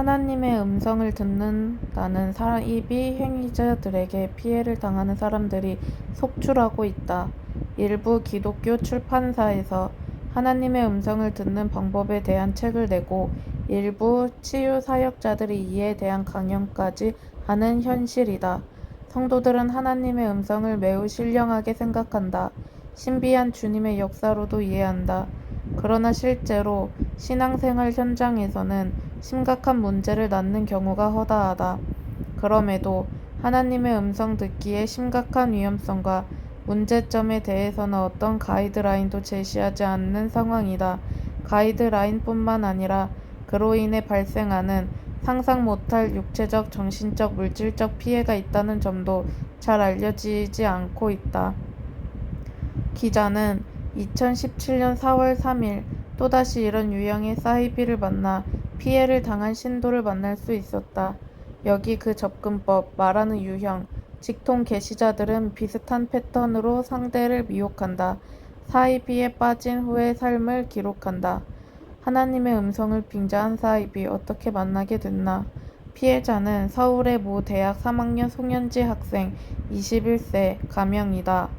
하나님의 음성을 듣는다는 사이비 행위자들에게 피해를 당하는 사람들이 속출하고 있다. 일부 기독교 출판사에서 하나님의 음성을 듣는 방법에 대한 책을 내고 일부 치유 사역자들이 이에 대한 강연까지 하는 현실이다. 성도들은 하나님의 음성을 매우 신령하게 생각한다. 신비한 주님의 역사로도 이해한다. 그러나 실제로 신앙생활 현장에서는 심각한 문제를 낳는 경우가 허다하다. 그럼에도 하나님의 음성 듣기의 심각한 위험성과 문제점에 대해서는 어떤 가이드라인도 제시하지 않는 상황이다. 가이드라인뿐만 아니라 그로 인해 발생하는 상상 못할 육체적, 정신적, 물질적 피해가 있다는 점도 잘 알려지지 않고 있다. 기자는 2017년 4월 3일 또다시 이런 유형의 사이비를 만나 피해를 당한 신도를 만날 수 있었다. 여기 그 접근법, 말하는 유형, 직통 게시자들은 비슷한 패턴으로 상대를 미혹한다. 사이비에 빠진 후의 삶을 기록한다. 하나님의 음성을 빙자한 사이비 어떻게 만나게 됐나? 피해자는 서울의 모 대학 3학년 송현지 학생 21세 가명이다.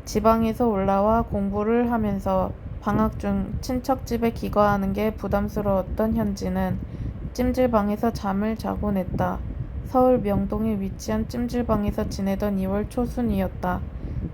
지방에서 올라와 공부를 하면서 방학 중 친척 집에 기거하는 게 부담스러웠던 현지는 찜질방에서 잠을 자곤 했다. 서울 명동에 위치한 찜질방에서 지내던 2월 초순이었다.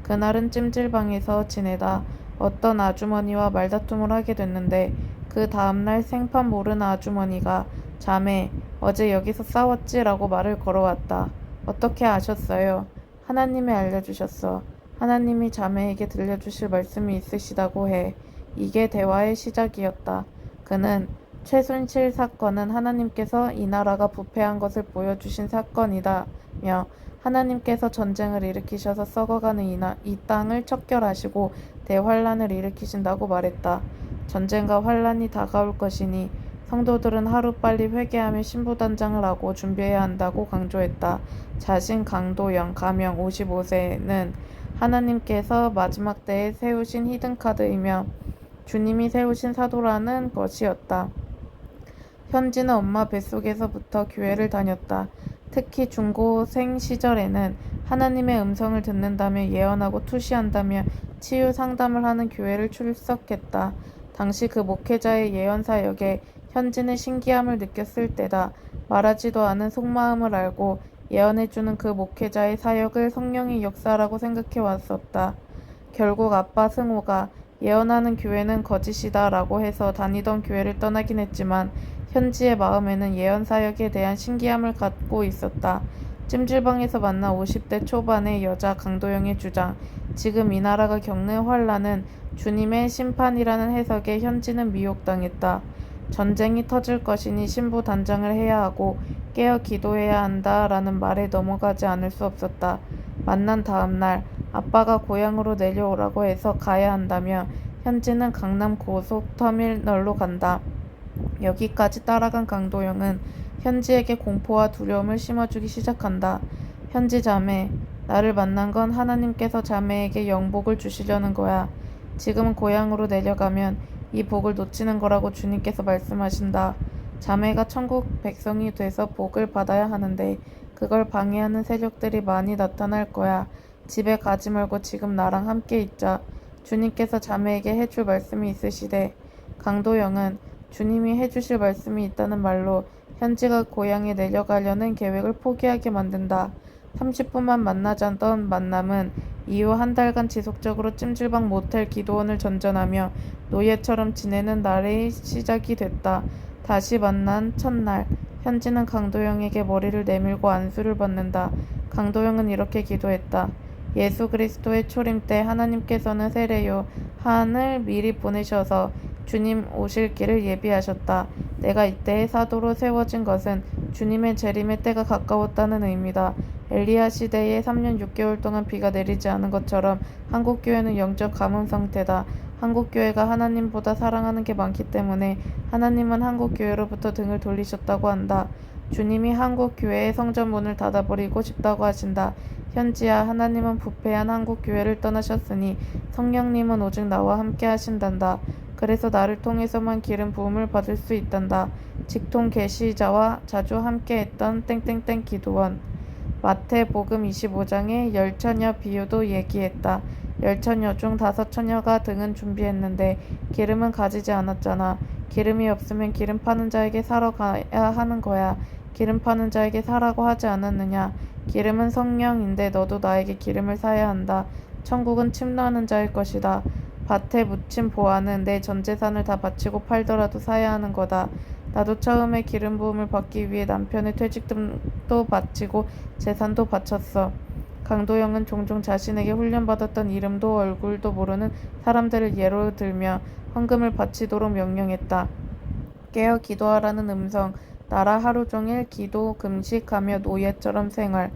그날은 찜질방에서 지내다 어떤 아주머니와 말다툼을 하게 됐는데 그 다음날 생판 모르는 아주머니가 자매, 어제 여기서 싸웠지? 라고 말을 걸어왔다. 어떻게 아셨어요? 하나님이 알려주셨어. 하나님이 자매에게 들려주실 말씀이 있으시다고 해. 이게 대화의 시작이었다. 그는 최순실 사건은 하나님께서 이 나라가 부패한 것을 보여주신 사건이다며 하나님께서 전쟁을 일으키셔서 썩어가는 이 땅을 척결하시고 대환란을 일으키신다고 말했다. 전쟁과 환란이 다가올 것이니 성도들은 하루빨리 회개하며 신부단장을 하고 준비해야 한다고 강조했다. 자신 강도영, 가명 55세는 하나님께서 마지막 때에 세우신 히든카드이며 주님이 세우신 사도라는 것이었다. 현지는 엄마 뱃속에서부터 교회를 다녔다. 특히 중고생 시절에는 하나님의 음성을 듣는다며 예언하고 투시한다며 치유 상담을 하는 교회를 출석했다. 당시 그 목회자의 예언 사역에 현지는 신기함을 느꼈을 때다. 말하지도 않은 속마음을 알고 예언해주는 그 목회자의 사역을 성령의 역사라고 생각해 왔었다. 결국 아빠 승호가 예언하는 교회는 거짓이다 라고 해서 다니던 교회를 떠나긴 했지만 현지의 마음에는 예언 사역에 대한 신기함을 갖고 있었다. 찜질방에서 만난 50대 초반의 여자 강도영의 주장. 지금 이 나라가 겪는 환란은 주님의 심판이라는 해석에 현지는 미혹당했다. 전쟁이 터질 것이니 신부 단장을 해야 하고 깨어 기도해야 한다라는 말에 넘어가지 않을 수 없었다. 만난 다음 날 아빠가 고향으로 내려오라고 해서 가야 한다며 현지는 강남 고속터미널로 간다. 여기까지 따라간 강도영은 현지에게 공포와 두려움을 심어주기 시작한다. 현지 자매, 나를 만난 건 하나님께서 자매에게 영복을 주시려는 거야. 지금은 고향으로 내려가면 이 복을 놓치는 거라고 주님께서 말씀하신다. 자매가 천국 백성이 돼서 복을 받아야 하는데 그걸 방해하는 세력들이 많이 나타날 거야. 집에 가지 말고 지금 나랑 함께 있자. 주님께서 자매에게 해줄 말씀이 있으시대. 강도영은 주님이 해주실 말씀이 있다는 말로 현지가 고향에 내려가려는 계획을 포기하게 만든다. 30분만 만나자던 만남은 이후 한 달간 지속적으로 찜질방 모텔 기도원을 전전하며 노예처럼 지내는 날의 시작이 됐다. 다시 만난 첫날, 현지는 강도영에게 머리를 내밀고 안수를 받는다. 강도영은 이렇게 기도했다. 예수 그리스도의 초림 때 하나님께서는 세례요 한을 미리 보내셔서 주님 오실 길을 예비하셨다. 내가 이때의 사도로 세워진 것은 주님의 재림의 때가 가까웠다는 의미다. 엘리야 시대에 3년 6개월 동안 비가 내리지 않은 것처럼 한국교회는 영적 가뭄 상태다. 한국교회가 하나님보다 사랑하는 게 많기 때문에 하나님은 한국교회로부터 등을 돌리셨다고 한다. 주님이 한국교회의 성전 문을 닫아버리고 싶다고 하신다. 현지야, 하나님은 부패한 한국교회를 떠나셨으니 성령님은 오직 나와 함께 하신단다. 그래서 나를 통해서만 기름 부음을 받을 수 있단다. 직통 계시자와 자주 함께했던 땡땡땡 기도원. 마태복음 25장에 열처녀 비유도 얘기했다. 열처녀 중 5처녀가 등은 준비했는데 기름은 가지지 않았잖아. 기름이 없으면 기름 파는 자에게 사러 가야 하는 거야. 기름 파는 자에게 사라고 하지 않았느냐. 기름은 성령인데 너도 나에게 기름을 사야 한다. 천국은 침노하는 자일 것이다. 밭에 묻힌 보화는 내 전 재산을 다 바치고 팔더라도 사야 하는 거다. 나도 처음에 기름 부음을 받기 위해 남편의 퇴직금도 바치고 재산도 바쳤어. 강도영은 종종 자신에게 훈련받았던 이름도 얼굴도 모르는 사람들을 예로 들며 헌금을 바치도록 명령했다. 깨어 기도하라는 음성, 나라 하루 종일 기도, 금식하며 노예처럼 생활.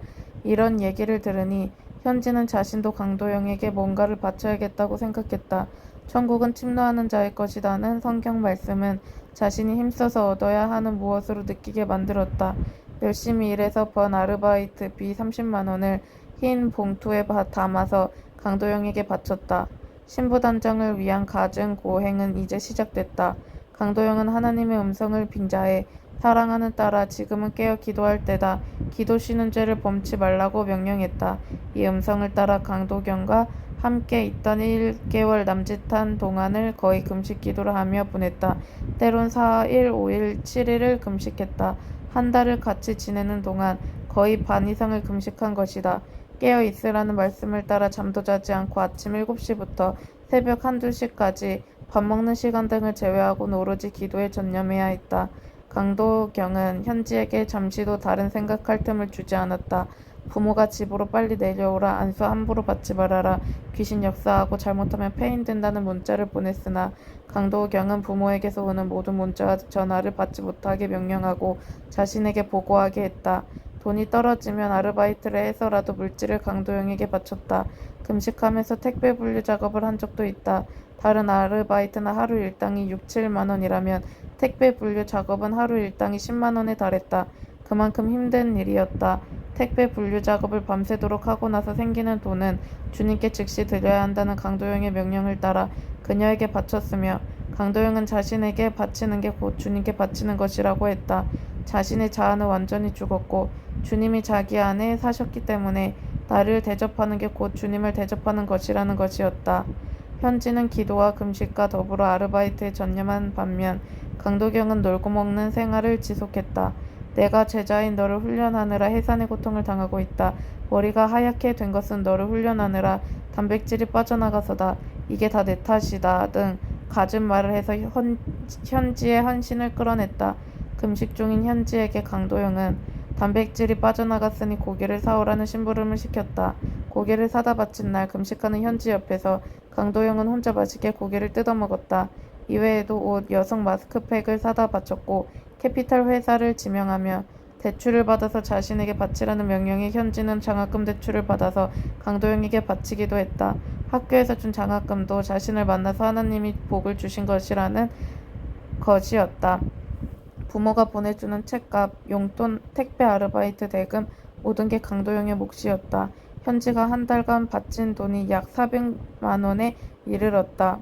이런 얘기를 들으니 현지는 자신도 강도영에게 뭔가를 바쳐야겠다고 생각했다. 천국은 침노하는 자의 것이다는 성경 말씀은 자신이 힘써서 얻어야 하는 무엇으로 느끼게 만들었다. 열심히 일해서 번 아르바이트비 30만 원을 흰 봉투에 담아서 강도영에게 바쳤다. 신부단장을 위한 가증 고행은 이제 시작됐다. 강도영은 하나님의 음성을 빈자해 사랑하는 딸아, 지금은 깨어 기도할 때다. 기도 쉬는 죄를 범치 말라고 명령했다. 이 음성을 따라 강도경과 함께 있던 1개월 남짓한 동안을 거의 금식 기도를 하며 보냈다. 때론 4일, 5일, 7일을 금식했다. 한 달을 같이 지내는 동안 거의 반 이상을 금식한 것이다. 깨어 있으라는 말씀을 따라 잠도 자지 않고 아침 7시부터 새벽 1, 2시까지 밥 먹는 시간 등을 제외하고는 오로지 기도에 전념해야 했다. 강도경은 현지에게 잠시도 다른 생각할 틈을 주지 않았다. 부모가 집으로 빨리 내려오라, 안수 함부로 받지 말아라, 귀신 역사하고 잘못하면 폐인된다는 문자를 보냈으나 강도경은 부모에게서 오는 모든 문자와 전화를 받지 못하게 명령하고 자신에게 보고하게 했다. 돈이 떨어지면 아르바이트를 해서라도 물질을 강도영에게 바쳤다. 금식하면서 택배 분류 작업을 한 적도 있다. 다른 아르바이트나 하루 일당이 6, 7만 원이라면 택배 분류 작업은 하루 일당이 10만 원에 달했다. 그만큼 힘든 일이었다. 택배 분류 작업을 밤새도록 하고 나서 생기는 돈은 주님께 즉시 드려야 한다는 강도영의 명령을 따라 그녀에게 바쳤으며 강도영은 자신에게 바치는 게 곧 주님께 바치는 것이라고 했다. 자신의 자아는 완전히 죽었고 주님이 자기 안에 사셨기 때문에 나를 대접하는 게 곧 주님을 대접하는 것이라는 것이었다. 현지는 기도와 금식과 더불어 아르바이트에 전념한 반면 강도경은 놀고 먹는 생활을 지속했다. 내가 제자인 너를 훈련하느라 해산의 고통을 당하고 있다. 머리가 하얗게 된 것은 너를 훈련하느라 단백질이 빠져나가서다. 이게 다 내 탓이다 등 갖은 말을 해서 현지의 헌신을 끌어냈다. 금식 중인 현지에게 강도영은 단백질이 빠져나갔으니 고기를 사오라는 심부름을 시켰다. 고기를 사다 바친 날 금식하는 현지 옆에서 강도영은 혼자 맛있게 고기를 뜯어먹었다. 이외에도 옷, 여성 마스크팩을 사다 바쳤고 캐피탈 회사를 지명하며 대출을 받아서 자신에게 바치라는 명령에 현지는 장학금 대출을 받아서 강도영에게 바치기도 했다. 학교에서 준 장학금도 자신을 만나서 하나님이 복을 주신 것이라는 것이었다. 부모가 보내주는 책값, 용돈, 택배 아르바이트 대금, 모든 게 강도영의 몫이었다. 현지가 한 달간 바친 돈이 약 400만 원에 이르렀다.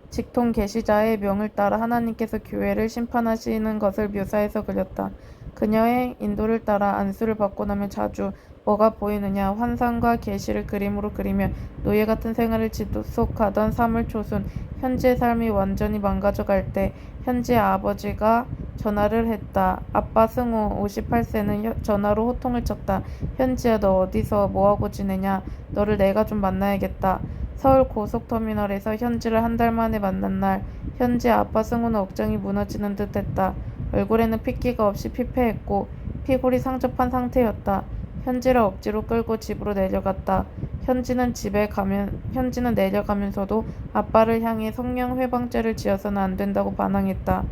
직통 계시자의 명을 따라 하나님께서 교회를 심판하시는 것을 묘사해서 그렸다. 그녀의 인도를 따라 안수를 받고 나면 자주 뭐가 보이느냐, 환상과 계시를 그림으로 그리며 노예 같은 생활을 지속하던 사물초순. 현지의 삶이 완전히 망가져갈 때 현지의 아버지가 전화를 했다. 아빠 승우 58세는 전화로 호통을 쳤다. 현지야, 너 어디서 뭐하고 지내냐? 너를 내가 좀 만나야겠다. 서울 고속터미널에서 현지를 한 달 만에 만난 날 현지의 아빠 승우는 억장이 무너지는 듯 했다. 얼굴에는 핏기가 없이 피폐했고 피골이 상접한 상태였다. 현지를 억지로 끌고 집으로 내려갔다. 현지는 내려가면서도 아빠를 향해 성령 회방죄를 지어서는 안 된다고 반항했다.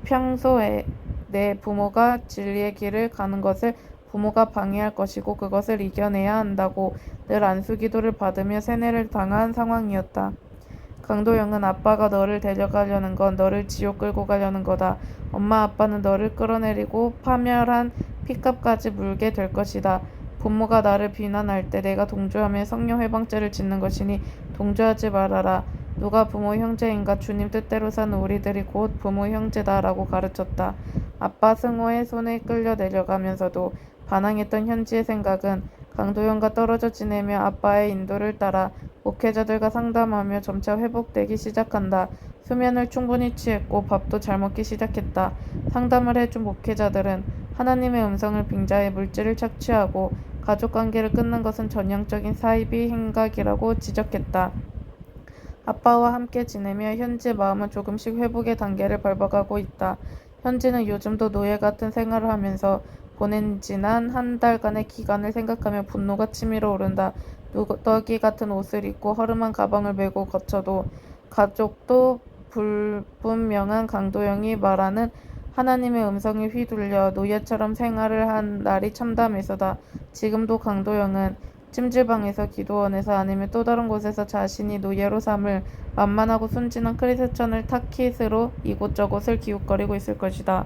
평소에 내 부모가 진리의 길을 가는 것을 부모가 방해할 것이고 그것을 이겨내야 한다고 늘 안수기도를 받으며 세뇌를 당한 상황이었다. 강도영은 아빠가 너를 데려가려는 건 너를 지옥 끌고 가려는 거다. 엄마 아빠는 너를 끌어내리고 파멸한 핏값까지 물게 될 것이다. 부모가 나를 비난할 때 내가 동조하며 성령 회방죄를 짓는 것이니 동조하지 말아라. 누가 부모 형제인가? 주님 뜻대로 사는 우리들이 곧 부모 형제다 라고 가르쳤다. 아빠 승호의 손에 끌려 내려가면서도 반항했던 현지의 생각은 강도영과 떨어져 지내며 아빠의 인도를 따라 목회자들과 상담하며 점차 회복되기 시작한다. 수면을 충분히 취했고 밥도 잘 먹기 시작했다. 상담을 해준 목회자들은 하나님의 음성을 빙자해 물질을 착취하고 가족관계를 끊는 것은 전형적인 사이비 행각이라고 지적했다. 아빠와 함께 지내며 현지의 마음은 조금씩 회복의 단계를 밟아가고 있다. 현지는 요즘도 노예 같은 생활을 하면서 보낸 지난 한 달간의 기간을 생각하며 분노가 치밀어 오른다. 누더기 같은 옷을 입고 허름한 가방을 메고 거쳐도 가족도 불분명한 강도영이 말하는 하나님의 음성에 휘둘려 노예처럼 생활을 한 날이 참담해서다. 지금도 강도영은 찜질방에서, 기도원에서, 아니면 또 다른 곳에서 자신이 노예로 삼을 만만하고 순진한 크리스천을 타깃으로 이곳저곳을 기웃거리고 있을 것이다.